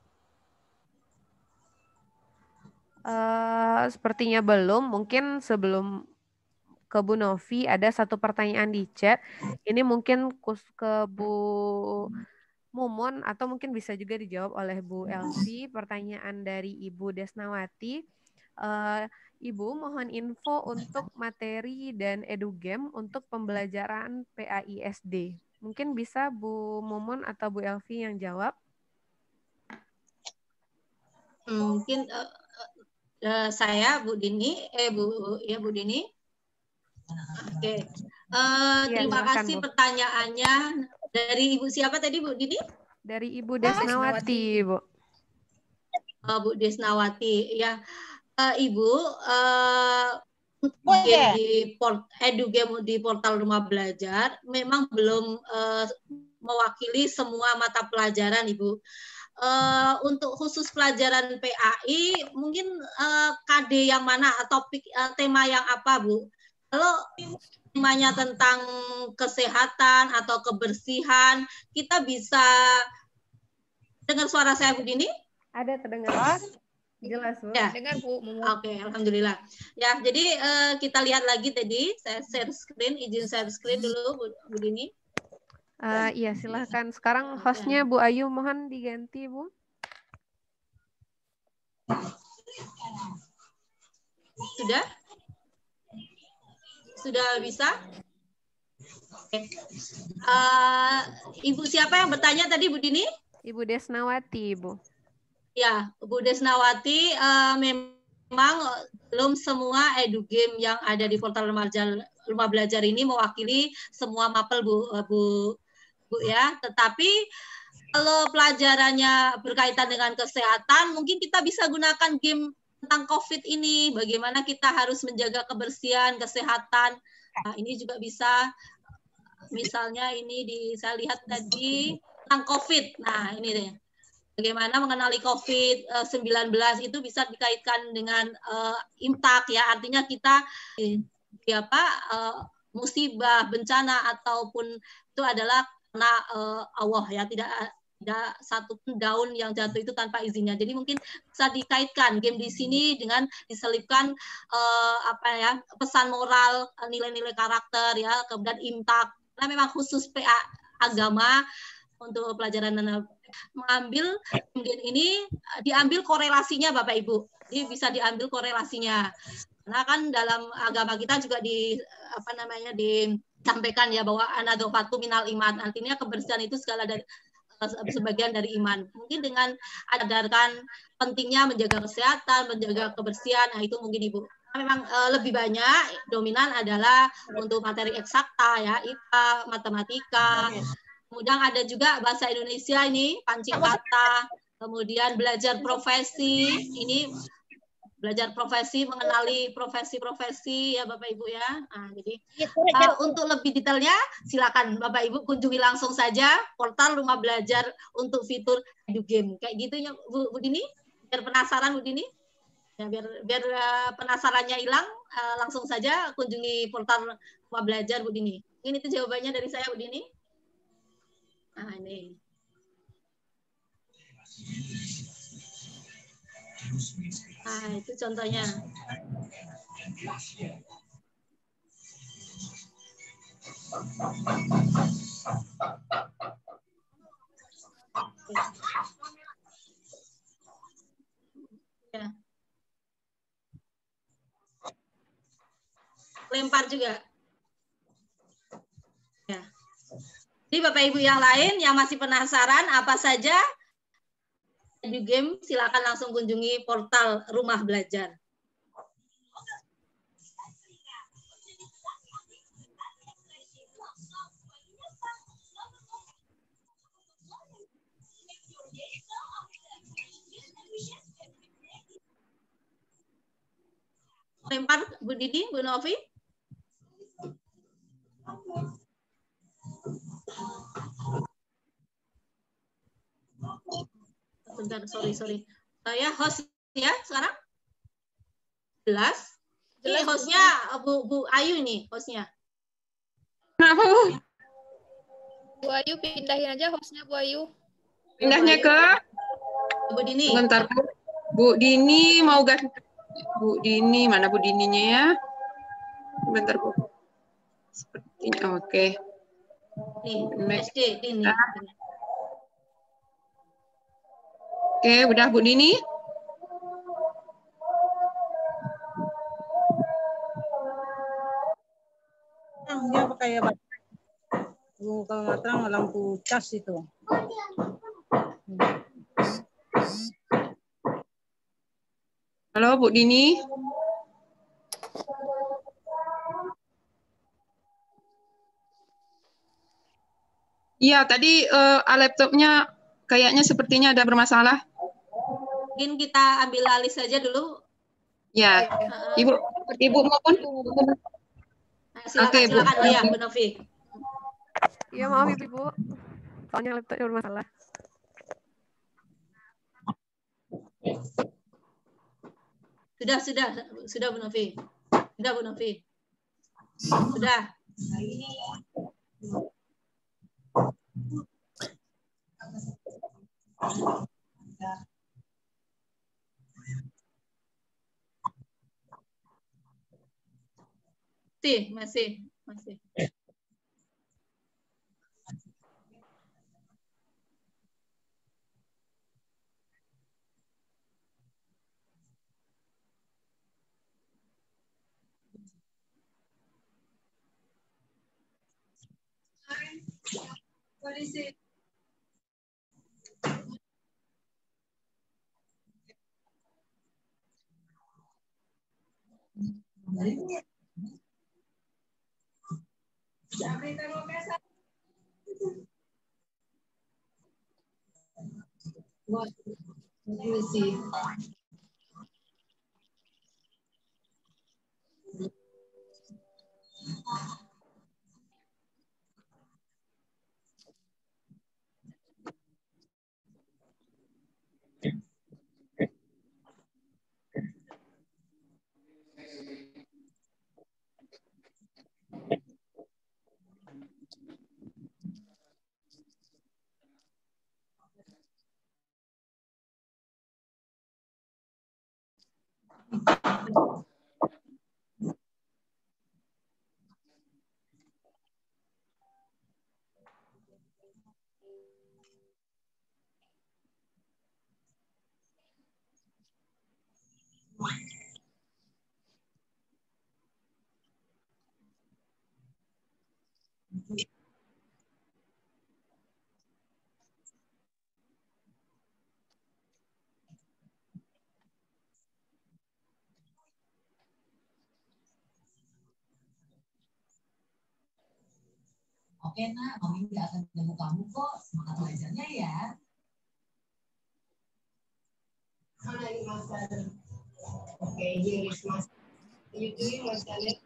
[SPEAKER 1] Sepertinya belum. Mungkin sebelum ke Bu Novi ada satu pertanyaan di chat. Ini mungkin ke Bu Mumon atau mungkin bisa juga dijawab oleh Bu Elsie. Pertanyaan dari Ibu Desnawati. Ibu mohon info untuk materi dan edugame untuk pembelajaran PAISD. Mungkin bisa Bu Mumon atau Bu Elsie yang jawab.
[SPEAKER 2] Mungkin saya Bu Dini, Bu Dini. Oke. Terima kasih Bu. Pertanyaannya dari Ibu siapa tadi Bu Dini?
[SPEAKER 1] Dari Ibu Desnawati, Bu.
[SPEAKER 2] Bu Desnawati, ya. Ibu, edugame di portal rumah belajar memang belum mewakili semua mata pelajaran, Ibu. Untuk khusus pelajaran PAI, mungkin KD yang mana, topik tema yang apa, Bu? Kalau temanya tentang kesehatan atau kebersihan, kita bisa dengar suara saya Bu Dini?
[SPEAKER 1] Ada, terdengar. Jelas Bu.
[SPEAKER 2] Ya.
[SPEAKER 5] Dengar Bu.
[SPEAKER 2] Oke, alhamdulillah. Ya, jadi kita lihat lagi tadi, saya share screen, izin share screen dulu Bu Dini.
[SPEAKER 1] Iya, silahkan. Sekarang hostnya Bu Ayu, mohon diganti Bu.
[SPEAKER 2] Sudah? Sudah bisa? Oke. Ibu siapa yang bertanya tadi Bu Dini?
[SPEAKER 1] Ibu Desnawati, Bu.
[SPEAKER 2] Ya, Bu Desnawati, memang belum semua edugame yang ada di portal rumah belajar ini mewakili semua mapel Bu ya. Tetapi kalau pelajarannya berkaitan dengan kesehatan, mungkin kita bisa gunakan game tentang COVID ini, bagaimana kita harus menjaga kebersihan, kesehatan. Nah, ini juga bisa, misalnya ini saya lihat tadi tentang COVID. Nah, ini deh. Bagaimana mengenali COVID-19 itu bisa dikaitkan dengan imtak ya, artinya kita musibah, bencana ataupun itu adalah karena Allah ya, tidak satu pun daun yang jatuh itu tanpa izinnya. Jadi mungkin bisa dikaitkan game di sini dengan diselipkan pesan moral, nilai-nilai karakter ya, kemudian imtak. Karena memang khusus PA agama untuk pelajaran mengambil game ini diambil korelasinya Bapak Ibu. Jadi bisa diambil korelasinya. Karena kan dalam agama kita juga disampaikan ya bahwa anadzofatu minal iman. Artinya kebersihan itu sebagian dari iman. Mungkin dengan ajarkan pentingnya menjaga kesehatan, menjaga kebersihan, nah itu mungkin Ibu. Memang lebih banyak dominan adalah untuk materi eksakta ya, IPA, matematika. Kemudian ada juga bahasa Indonesia ini, pancing kata, kemudian belajar profesi, ini belajar profesi, mengenali profesi-profesi ya Bapak Ibu ya. Nah, jadi untuk lebih detailnya silakan Bapak Ibu kunjungi langsung saja portal Rumah Belajar untuk fitur EduGame. Kayak gitu ya Bu Dini, biar penasaran Bu Dini. Ya, biar penasarannya hilang, langsung saja kunjungi portal Rumah Belajar Bu Dini. Ini itu jawabannya dari saya Bu Dini. Nah, ini. Nah, itu contohnya. Ya. Lempar juga. Ya. Jadi Bapak Ibu yang lain yang masih penasaran apa saja EduGame, silakan langsung kunjungi portal Rumah Belajar. Lempar Bu Didi, Bu Novi. Bentar, sorry. Saya host ya sekarang? Jelas? Ini hostnya Bu Ayu nih, hostnya.
[SPEAKER 6] Kenapa, Bu?
[SPEAKER 5] Bu Ayu pindahin aja hostnya Bu Ayu.
[SPEAKER 6] Pindahnya ke
[SPEAKER 2] Bu Dini.
[SPEAKER 6] sebentar, Bu Dini mau ganti. Bu Dini, mana Bu Dininya ya? Bentar, Bu. Sepertinya oke.
[SPEAKER 2] Nih, SD Dini.
[SPEAKER 6] Oke, udah Bu Dini?
[SPEAKER 4] Dia pakai kalau nggak terang lampu cas itu.
[SPEAKER 6] Halo Bu Dini? Iya, tadi laptopnya kayaknya sepertinya ada bermasalah.
[SPEAKER 2] Mungkin kita ambil alih saja dulu.
[SPEAKER 6] Ya, Ibu maupun.
[SPEAKER 2] Silakan Bu. Ya, Bu Novi.
[SPEAKER 1] Iya, maaf Ibu. Soalnya laptopnya bermasalah.
[SPEAKER 2] Sudah Bu Novi. Sudah Bu Novi. Sudah. Masih. Polisi.
[SPEAKER 7] Oke, Nak, Mami nggak akan ketemu kamu kok. Semangat belajarnya ya. Oke, English Mas. You doing Mas Janet?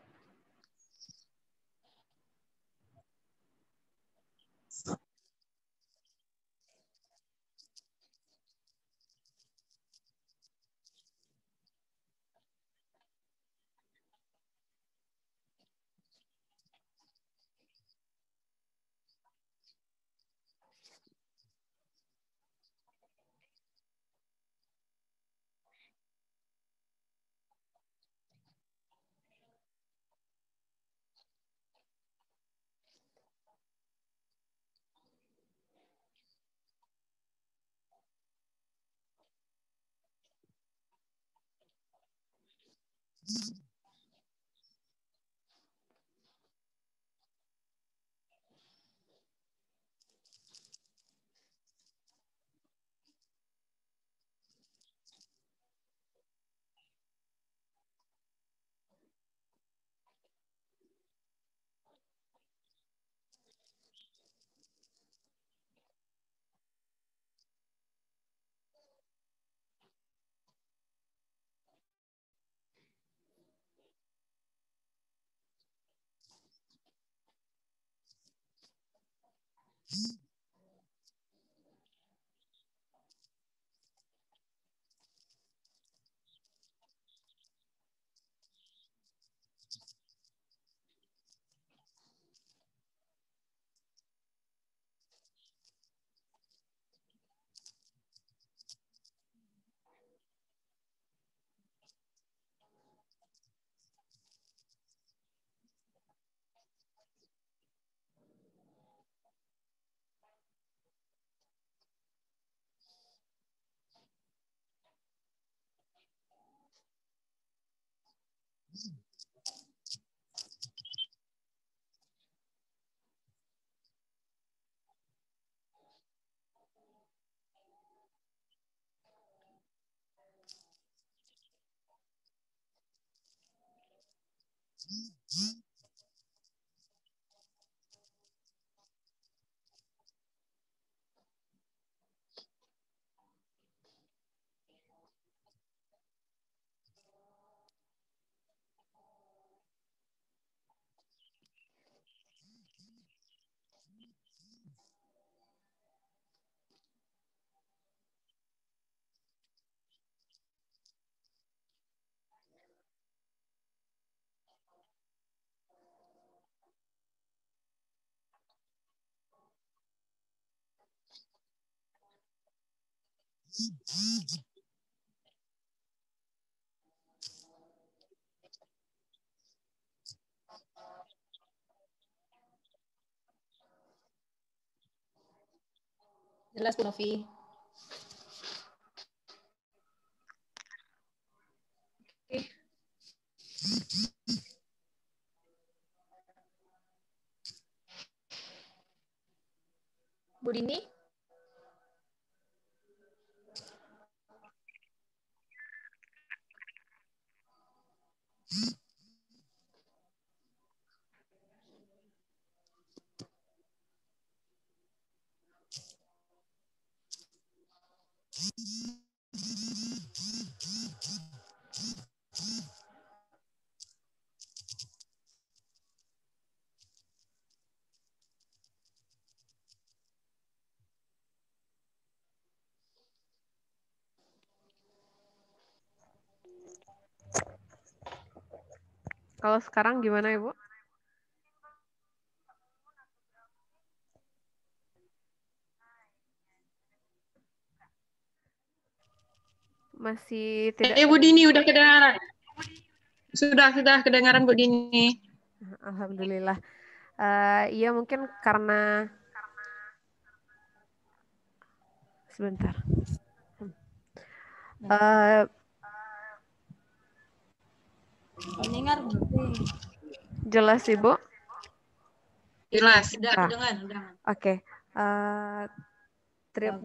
[SPEAKER 5] Jelas, Bu Novi. Oke. Bu Dini?
[SPEAKER 1] Kalau sekarang gimana, Ibu? Masih tidak.
[SPEAKER 6] Bu Dini udah kedengaran. Sudah kedengaran Bu Dini.
[SPEAKER 1] Alhamdulillah. Iya mungkin karena sebentar.
[SPEAKER 7] Mendengar
[SPEAKER 1] Jelas, Ibu?
[SPEAKER 6] Jelas.
[SPEAKER 2] Udah
[SPEAKER 1] Ah.
[SPEAKER 2] dengar, udah.
[SPEAKER 1] Oke.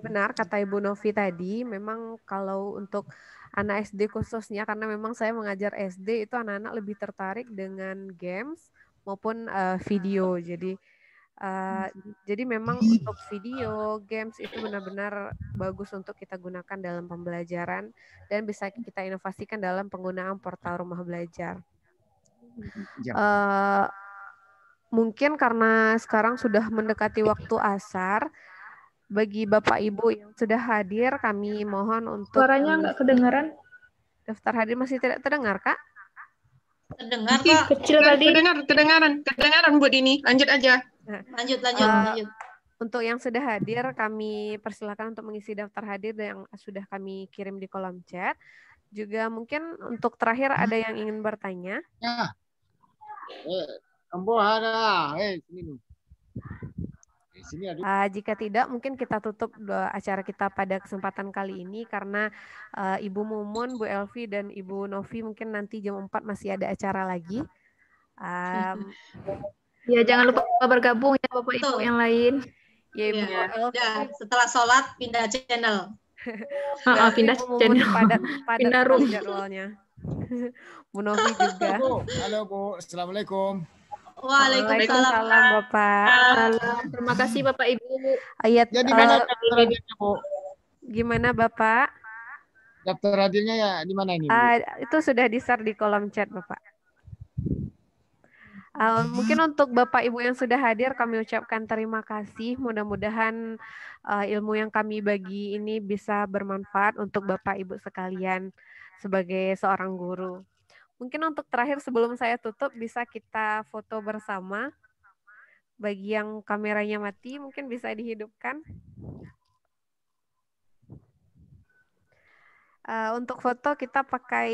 [SPEAKER 1] Benar kata Ibu Novi tadi, memang kalau untuk anak SD khususnya, karena memang saya mengajar SD, itu anak-anak lebih tertarik dengan games maupun video. Jadi memang untuk video, games itu benar-benar bagus untuk kita gunakan dalam pembelajaran dan bisa kita inovasikan dalam penggunaan portal rumah belajar. Mungkin karena sekarang sudah mendekati waktu asar, bagi Bapak Ibu yang sudah hadir, kami mohon untuk
[SPEAKER 5] Suaranya nggak kedengaran.
[SPEAKER 1] daftar hadir masih tidak terdengar, Kak?
[SPEAKER 2] Terdengar
[SPEAKER 6] Masih
[SPEAKER 2] kok.
[SPEAKER 5] Kecil tadi.
[SPEAKER 6] kedengaran Bu Dini. Lanjut aja.
[SPEAKER 2] Lanjut.
[SPEAKER 1] Untuk yang sudah hadir, kami persilakan untuk mengisi daftar hadir yang sudah kami kirim di kolom chat. Juga mungkin untuk terakhir ada yang ingin bertanya.
[SPEAKER 8] Ya. Kambo ada. Sini ada.
[SPEAKER 1] Jika tidak, mungkin kita tutup acara kita pada kesempatan kali ini karena Ibu Mumun, Bu Elvi, dan Ibu Novi mungkin nanti jam 4 masih ada acara lagi.
[SPEAKER 5] Ya, jangan lupa bergabung ya Bapak Ibu yang lain.
[SPEAKER 1] Ya, Ibu Elvi.
[SPEAKER 2] Ya, setelah sholat pindah channel.
[SPEAKER 5] Pindah channel.
[SPEAKER 1] Padat
[SPEAKER 5] Pindah room.
[SPEAKER 1] jadwalnya. Bu Novi juga.
[SPEAKER 8] Halo Bu, Assalamualaikum.
[SPEAKER 2] Waalaikumsalam
[SPEAKER 1] Bapak.
[SPEAKER 5] Terima kasih Bapak Ibu.
[SPEAKER 1] Ayat.
[SPEAKER 8] Jadi mana daftar hadirnya Bu?
[SPEAKER 1] Gimana Bapak?
[SPEAKER 8] Daftar hadirnya ya di mana ini?
[SPEAKER 1] Itu sudah di-share di kolom chat Bapak. Mungkin untuk Bapak Ibu yang sudah hadir kami ucapkan terima kasih. Mudah-mudahan ilmu yang kami bagi ini bisa bermanfaat untuk Bapak Ibu sekalian sebagai seorang guru. Mungkin untuk terakhir sebelum saya tutup bisa kita foto bersama. Bagi yang kameranya mati mungkin bisa dihidupkan. Untuk foto kita pakai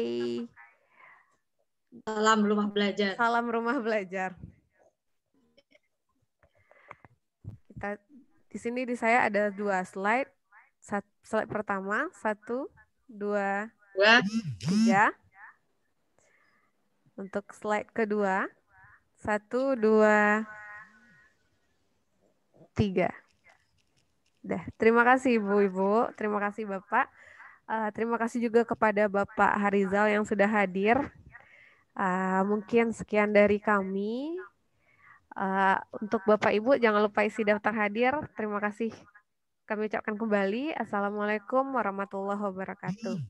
[SPEAKER 2] salam rumah belajar.
[SPEAKER 1] Salam rumah belajar. Di sini di saya ada 2 slide. Slide pertama 1, 2, 3. Untuk slide kedua 1, 2, 3. Terima kasih Ibu-Ibu, terima kasih Bapak. Terima kasih juga kepada Bapak Harizal yang sudah hadir. Mungkin sekian dari kami. Untuk Bapak Ibu jangan lupa isi daftar hadir. Terima kasih. Kami ucapkan kembali. Assalamualaikum warahmatullahi wabarakatuh.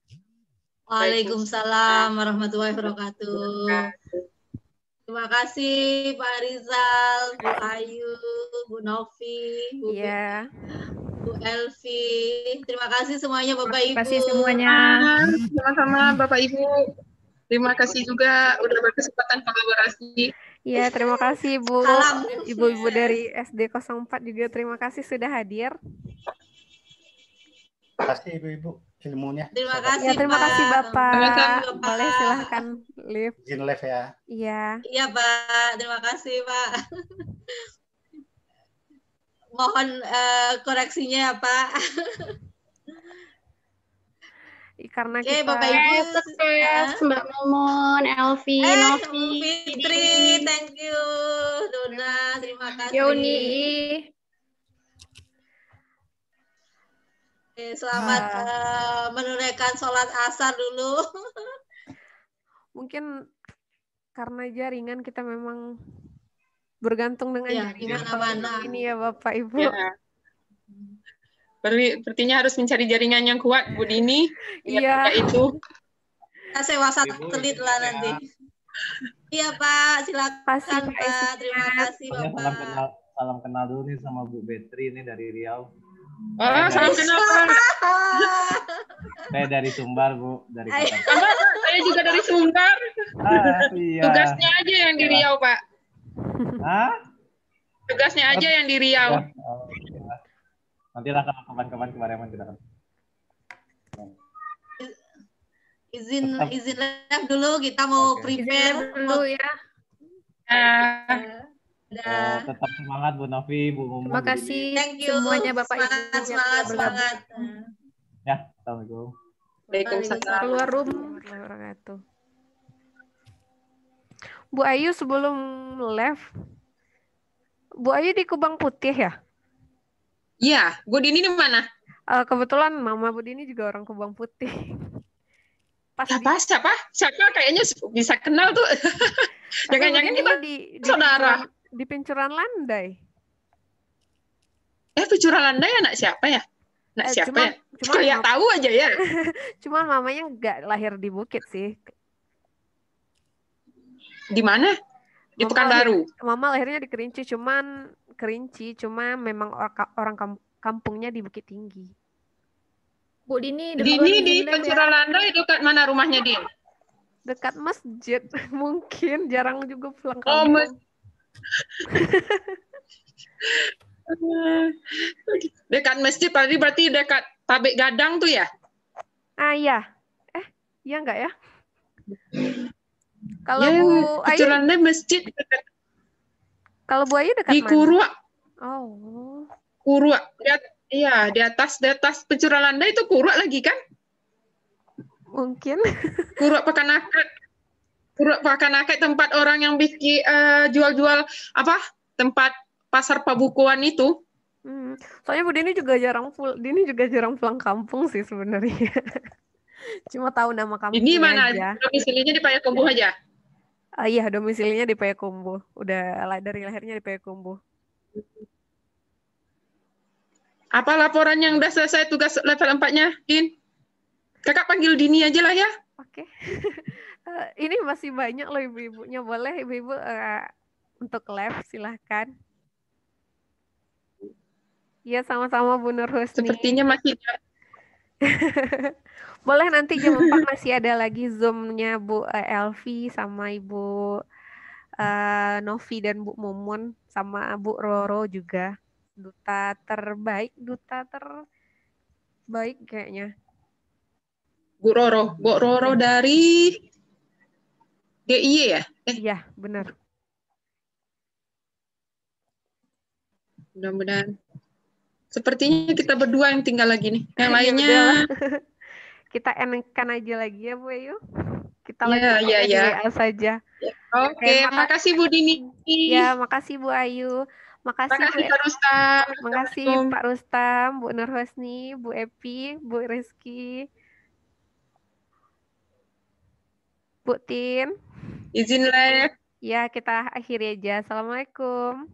[SPEAKER 2] Waalaikumsalam warahmatullahi wabarakatuh. Terima kasih Pak Rizal, Bu Ayu, Bu Novi, Bu Elvi. Terima kasih semuanya Bapak Ibu.
[SPEAKER 5] Terima kasih semuanya.
[SPEAKER 6] Sama-sama Bapak Ibu. Terima kasih juga udah berkesempatan kolaborasi.
[SPEAKER 1] Iya, terima kasih Bu.
[SPEAKER 2] Salam.
[SPEAKER 1] Ibu-ibu dari SD 04 juga terima kasih sudah hadir.
[SPEAKER 9] Terima kasih Ibu-ibu ilmunya.
[SPEAKER 2] Terima kasih
[SPEAKER 1] terima
[SPEAKER 2] Pak.
[SPEAKER 1] kasih Bapak.
[SPEAKER 2] Bapak.
[SPEAKER 1] Boleh silahkan live.
[SPEAKER 9] Izin live ya.
[SPEAKER 1] Iya.
[SPEAKER 2] Iya Pak, terima kasih Pak. Mohon koreksinya ya Pak.
[SPEAKER 1] Karena
[SPEAKER 2] Oke,
[SPEAKER 1] kita
[SPEAKER 2] Bapak Ibu.
[SPEAKER 10] Mbak Mumun, Elvi, Novi,
[SPEAKER 2] Fitri, thank you. Dona, terima kasih.
[SPEAKER 5] Yoni.
[SPEAKER 2] Selamat menunaikan sholat asar dulu.
[SPEAKER 1] Mungkin karena jaringan kita memang bergantung dengan jaringan
[SPEAKER 2] mana-mana
[SPEAKER 1] ini ya Bapak Ibu.
[SPEAKER 6] Ya. Sepertinya harus mencari jaringan yang kuat, Bu Dini.
[SPEAKER 1] Iya.
[SPEAKER 6] Itu.
[SPEAKER 2] Kita sewa satelit lah nanti. Iya Pak, silakan Pak. Terima kasih Bapak.
[SPEAKER 11] Salam kenal dulu nih sama Bu Betri ini dari Riau.
[SPEAKER 6] Salam kenal Pak.
[SPEAKER 11] Saya dari Sumbar Bu, dari kota.
[SPEAKER 6] Saya juga dari Sumbar.
[SPEAKER 11] Iya.
[SPEAKER 6] Tugasnya aja yang di Riau Pak. Tugasnya aja yang di Riau.
[SPEAKER 11] Nantilah kalau kapan-kapan kemarin kita akan.
[SPEAKER 2] Izin live dulu, kita mau prepare
[SPEAKER 5] dulu ya.
[SPEAKER 11] Tetap semangat Bu Novi, Bu Mumun.
[SPEAKER 5] Terima kasih
[SPEAKER 2] semuanya
[SPEAKER 5] Bapak Ibu.
[SPEAKER 2] Semangat.
[SPEAKER 11] Ya, assalamualaikum.
[SPEAKER 6] Waalaikumsalam.
[SPEAKER 5] Keluar room.
[SPEAKER 1] Bu Ayu sebelum live, Bu Ayu di Kubang Putih ya?
[SPEAKER 6] Iya, Bu Dini di mana?
[SPEAKER 1] Kebetulan Mama Bu Dini juga orang Kubang Putih. Pas
[SPEAKER 6] Siapa? Kayaknya bisa kenal tuh. Jangan-jangan kita saudara.
[SPEAKER 1] Di Pincuran Landai.
[SPEAKER 6] Pincuran Landai anak siapa ya? Anak siapa ya? Kayak tahu aja ya.
[SPEAKER 1] Cuman mamanya nggak lahir di Bukit sih.
[SPEAKER 6] Di mana? Di Pekanbaru.
[SPEAKER 1] Mama lahirnya di Kerinci, cuma memang orang kampungnya di Bukit Tinggi.
[SPEAKER 5] Bu Dini
[SPEAKER 6] di Pancuran Landai dekat mana rumahnya, Din?
[SPEAKER 1] Dekat masjid. Mungkin jarang juga pulang kampung.
[SPEAKER 6] Dekat masjid berarti dekat Pabrik Gadang tuh ya?
[SPEAKER 1] Iya. Iya enggak ya? Kalau
[SPEAKER 6] ya,
[SPEAKER 1] Bu Ayu
[SPEAKER 6] masjid dekat.
[SPEAKER 1] Kalau Bu Ayu dekat
[SPEAKER 6] di
[SPEAKER 1] mana?
[SPEAKER 6] Kurua.
[SPEAKER 1] Oh.
[SPEAKER 6] Kurua. Iya, di atas Pancuran Landai itu Kurua lagi kan?
[SPEAKER 1] Mungkin.
[SPEAKER 6] Kurua Pakanaket tempat orang yang bikin jual-jual tempat pasar pabukuan itu.
[SPEAKER 1] Soalnya Bu Dini juga jarang pulang kampung sih sebenarnya. Cuma tahu nama kampungnya
[SPEAKER 6] Ini mana?
[SPEAKER 1] aja.
[SPEAKER 6] Domisilinya di Payakumbuh aja?
[SPEAKER 1] Iya, domisilinya di Payakumbuh. Udah dari lahirnya di Payakumbuh.
[SPEAKER 6] Apa laporan yang udah selesai tugas level 4-nya, Din? Kakak panggil Dini aja lah ya.
[SPEAKER 1] Oke. Ini masih banyak loh ibu-ibunya. Boleh ibu-ibu untuk live silahkan. Iya, sama-sama Bu Nur Husni.
[SPEAKER 6] Sepertinya masih.
[SPEAKER 1] Boleh nanti jam 4 masih ada lagi Zoom-nya Bu Elvi sama Ibu Novi dan Bu Mumun sama Bu Roro juga. Duta terbaik kayaknya.
[SPEAKER 6] Bu Roro dari DIY ya?
[SPEAKER 1] Iya, benar.
[SPEAKER 6] Mudah-mudahan. Sepertinya kita berdua yang tinggal lagi nih. Yang lainnya
[SPEAKER 1] kita enakkan aja lagi ya Bu Ayu. Kita
[SPEAKER 6] ya
[SPEAKER 1] saja.
[SPEAKER 6] Oke, makasih Bu Dini.
[SPEAKER 1] Ya, makasih Bu Ayu. Makasih
[SPEAKER 6] Pak Rustam.
[SPEAKER 1] Makasih Pak Rustam, Bu Nur Husni, Bu Epi, Bu Rizky, Bu Tin.
[SPEAKER 6] Izin live.
[SPEAKER 1] Ya, kita akhiri aja. Assalamualaikum.